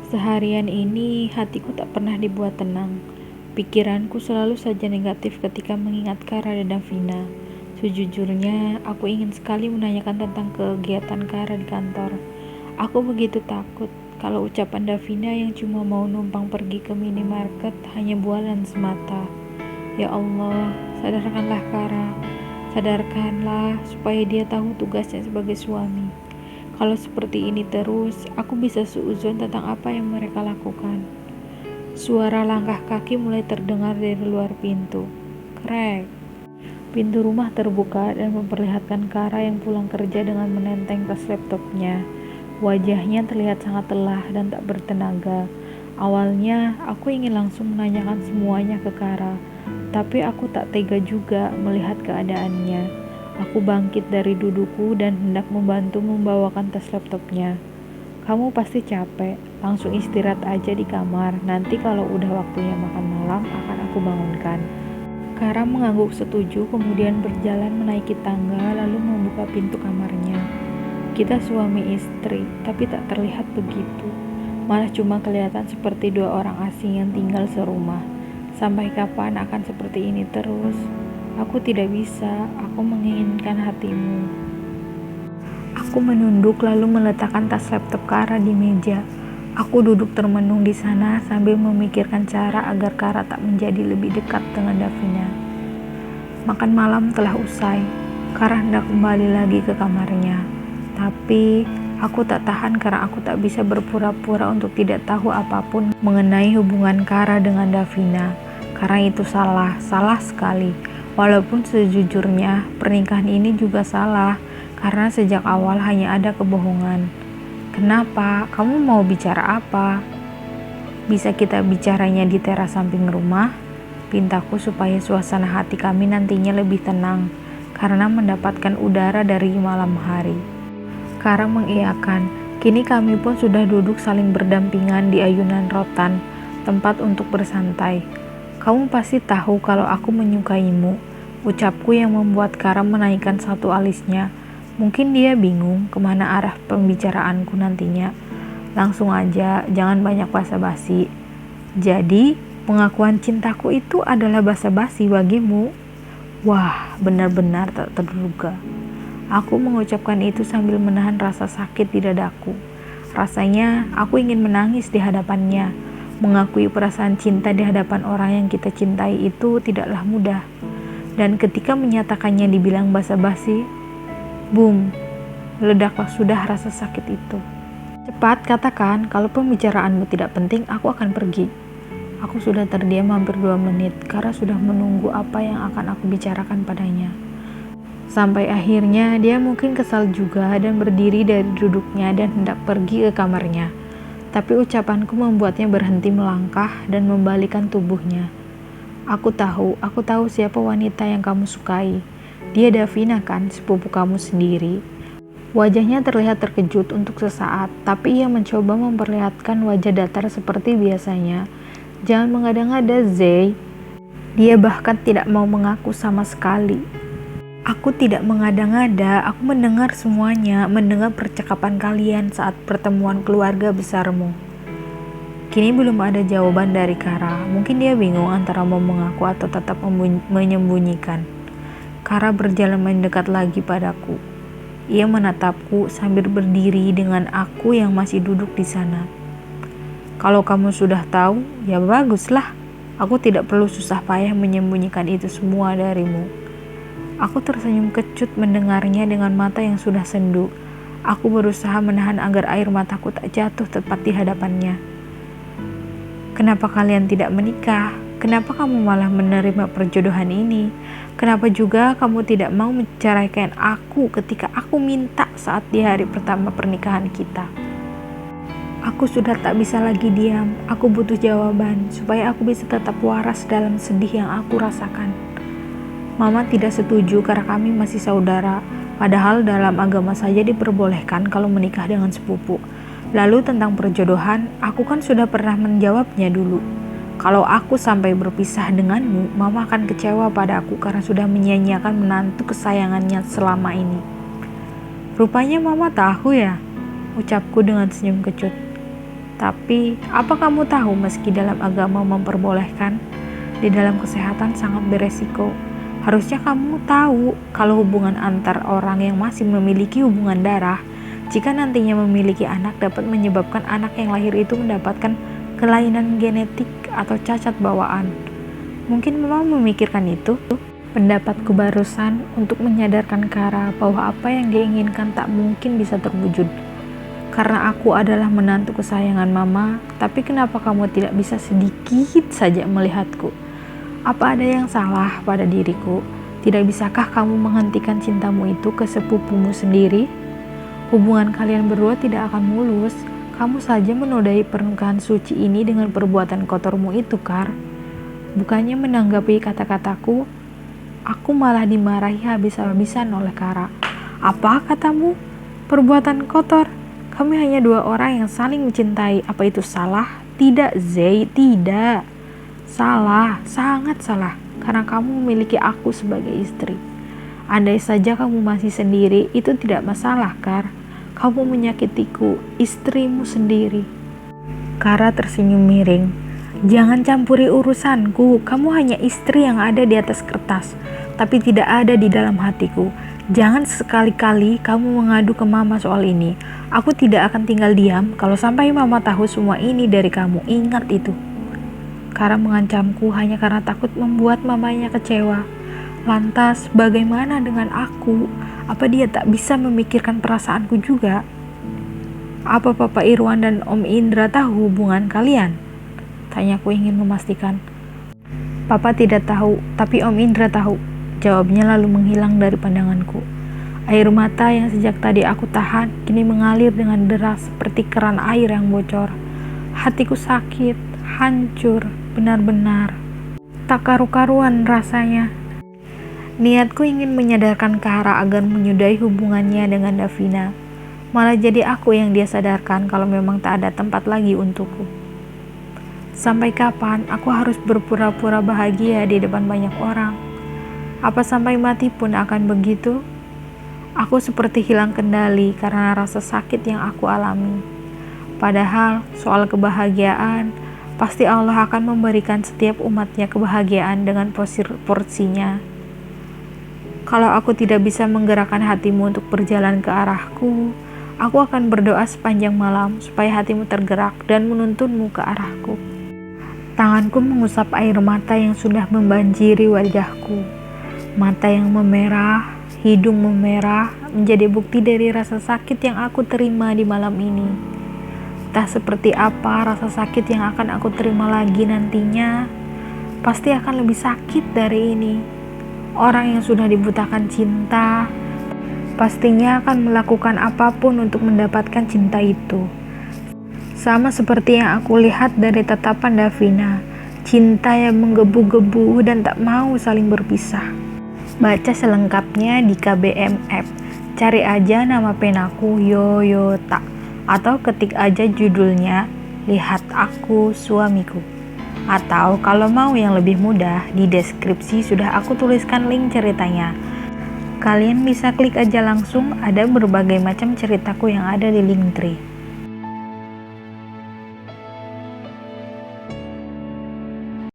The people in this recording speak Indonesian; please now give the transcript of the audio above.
Seharian ini hatiku tak pernah dibuat tenang. Pikiranku selalu saja negatif ketika mengingat Kara dan Davina. Sejujurnya, aku ingin sekali menanyakan tentang kegiatan Kara di kantor. Aku begitu takut kalau ucapan Davina yang cuma mau numpang pergi ke minimarket hanya bualan semata. Ya Allah, sadarkanlah Kara. Sadarkanlah supaya dia tahu tugasnya sebagai suami. Kalau seperti ini terus, aku bisa suuzon tentang apa yang mereka lakukan. Suara langkah kaki mulai terdengar dari luar pintu. Krek. Pintu rumah terbuka dan memperlihatkan Kara yang pulang kerja dengan menenteng tas laptopnya. Wajahnya terlihat sangat lelah dan tak bertenaga. Awalnya, aku ingin langsung menanyakan semuanya ke Kara, tapi aku tak tega juga melihat keadaannya. Aku bangkit dari dudukku dan hendak membantu membawakan tas laptopnya. Kamu pasti capek, langsung istirahat aja di kamar. Nanti kalau udah waktunya makan malam akan aku bangunkan. Kara mengangguk setuju, kemudian berjalan menaiki tangga lalu membuka pintu kamarnya. Kita suami istri, tapi tak terlihat begitu. Malah cuma kelihatan seperti dua orang asing yang tinggal serumah. Sampai kapan akan seperti ini terus? Aku tidak bisa, aku menginginkan hatimu. Aku menunduk lalu meletakkan tas laptop Kara di meja. Aku duduk termenung di sana sambil memikirkan cara agar Kara tak menjadi lebih dekat dengan Davina. Makan malam telah usai. Kara hendak kembali lagi ke kamarnya. Tapi aku tak tahan karena aku tak bisa berpura-pura untuk tidak tahu apapun mengenai hubungan Kara dengan Davina. Karena itu salah sekali. Walaupun sejujurnya pernikahan ini juga salah, karena sejak awal hanya ada kebohongan. Kenapa? Kamu mau bicara apa? Bisa kita bicaranya di teras samping rumah? Pintaku supaya suasana hati kami nantinya lebih tenang, karena mendapatkan udara dari malam hari. Kara mengiyakan. Kini kami pun sudah duduk saling berdampingan di ayunan rotan, tempat untuk bersantai. Kamu pasti tahu kalau aku menyukaimu, ucapku yang membuat Kara menaikkan satu alisnya. Mungkin dia bingung kemana arah pembicaraanku nantinya. Langsung aja, jangan banyak basa-basi. Jadi, pengakuan cintaku itu adalah basa-basi bagimu? Wah, benar-benar tak terduga. Aku mengucapkan itu sambil menahan rasa sakit di dadaku. Rasanya aku ingin menangis di hadapannya. Mengakui perasaan cinta di hadapan orang yang kita cintai itu tidaklah mudah. Dan ketika menyatakannya dibilang basa-basi, boom, ledaklah sudah rasa sakit itu. Cepat katakan, kalau pembicaraanmu tidak penting, aku akan pergi. Aku sudah terdiam hampir 2 menit, karena sudah menunggu apa yang akan aku bicarakan padanya. Sampai akhirnya dia mungkin kesal juga dan berdiri dari duduknya dan hendak pergi ke kamarnya. Tapi ucapanku membuatnya berhenti melangkah dan membalikan tubuhnya. Aku tahu siapa wanita yang kamu sukai. Dia Davina kan, sepupu kamu sendiri. Wajahnya terlihat terkejut untuk sesaat, tapi ia mencoba memperlihatkan wajah datar seperti biasanya. Jangan mengada-ngada, Zay. Dia bahkan tidak mau mengaku sama sekali. Aku tidak mengada-ngada, aku mendengar semuanya, mendengar percakapan kalian saat pertemuan keluarga besarmu. Kini belum ada jawaban dari Kara. Mungkin dia bingung antara mau mengaku atau tetap menyembunyikan. Kara berjalan mendekat lagi padaku. Ia menatapku sambil berdiri dengan aku yang masih duduk di sana. Kalau kamu sudah tahu, ya baguslah. Aku tidak perlu susah payah menyembunyikan itu semua darimu. Aku tersenyum kecut mendengarnya dengan mata yang sudah sendu. Aku berusaha menahan agar air mataku tak jatuh tepat di hadapannya. Kenapa kalian tidak menikah? Kenapa kamu malah menerima perjodohan ini? Kenapa juga kamu tidak mau menceraikan aku ketika aku minta saat di hari pertama pernikahan kita? Aku sudah tak bisa lagi diam. Aku butuh jawaban supaya aku bisa tetap waras dalam sedih yang aku rasakan. Mama tidak setuju karena kami masih saudara, padahal dalam agama saja diperbolehkan kalau menikah dengan sepupu. Lalu tentang perjodohan, aku kan sudah pernah menjawabnya dulu. Kalau aku sampai berpisah denganmu, Mama akan kecewa padaku karena sudah menyia-nyiakan menantu kesayangannya selama ini. Rupanya Mama tahu ya, ucapku dengan senyum kecut. Tapi, apa kamu tahu meski dalam agama memperbolehkan, di dalam kesehatan sangat beresiko. Harusnya kamu tahu kalau hubungan antar orang yang masih memiliki hubungan darah, jika nantinya memiliki anak dapat menyebabkan anak yang lahir itu mendapatkan kelainan genetik atau cacat bawaan. Mungkin Mama memikirkan itu. Pendapatku barusan untuk menyadarkan Kara bahwa apa yang dia inginkan tak mungkin bisa terwujud. Karena aku adalah menantu kesayangan Mama, tapi kenapa kamu tidak bisa sedikit saja melihatku? Apa ada yang salah pada diriku? Tidak bisakah kamu menghentikan cintamu itu ke sepupumu sendiri? Hubungan kalian berdua tidak akan mulus. Kamu saja menodai pernikahan suci ini dengan perbuatan kotormu itu, Kar. Bukannya menanggapi kata-kataku, aku malah dimarahi habis-habisan oleh Kara. Apa katamu? Perbuatan kotor? Kami hanya dua orang yang saling mencintai. Apa itu salah? Tidak, Zai, tidak. Salah, sangat salah. Karena kamu memiliki aku sebagai istri. Andai saja kamu masih sendiri, itu tidak masalah, Kar. Kamu menyakitiku, istrimu sendiri. Kara tersenyum miring. Jangan campuri urusanku. Kamu hanya istri yang ada di atas kertas, tapi tidak ada di dalam hatiku. Jangan sekali-kali kamu mengadu ke Mama soal ini. Aku tidak akan tinggal diam kalau sampai Mama tahu semua ini dari kamu. Ingat itu. Kara mengancamku hanya karena takut membuat mamanya kecewa. Lantas, bagaimana dengan aku? Apa dia tak bisa memikirkan perasaanku juga? Apa Papa Irwan dan Om Indra tahu hubungan kalian? Tanyaku ingin memastikan. Papa tidak tahu, tapi Om Indra tahu. Jawabnya lalu menghilang dari pandanganku. Air mata yang sejak tadi aku tahan kini mengalir dengan deras seperti keran air yang bocor. Hatiku sakit, hancur, benar-benar tak karu-karuan rasanya. Niatku ingin menyadarkan Kara agar menyudahi hubungannya dengan Davina. Malah jadi aku yang dia sadarkan kalau memang tak ada tempat lagi untukku. Sampai kapan aku harus berpura-pura bahagia di depan banyak orang? Apa sampai mati pun akan begitu? Aku seperti hilang kendali karena rasa sakit yang aku alami. Padahal soal kebahagiaan, pasti Allah akan memberikan setiap umatnya kebahagiaan dengan porsinya. Kalau aku tidak bisa menggerakkan hatimu untuk berjalan ke arahku, aku akan berdoa sepanjang malam supaya hatimu tergerak dan menuntunmu ke arahku. Tanganku mengusap air mata yang sudah membanjiri wajahku. Mata yang memerah, hidung memerah, menjadi bukti dari rasa sakit yang aku terima di malam ini. Entah seperti apa rasa sakit yang akan aku terima lagi nantinya, pasti akan lebih sakit dari ini. Orang yang sudah dibutakan cinta, pastinya akan melakukan apapun untuk mendapatkan cinta itu. Sama seperti yang aku lihat dari tatapan Davina, cinta yang menggebu-gebu dan tak mau saling berpisah. Baca selengkapnya di KBMF. Cari aja nama penaku Yoyota atau ketik aja judulnya Lihat Aku Suamiku. Atau kalau mau yang lebih mudah, di deskripsi sudah aku tuliskan link ceritanya. Kalian bisa klik aja langsung, ada berbagai macam ceritaku yang ada di Linktree.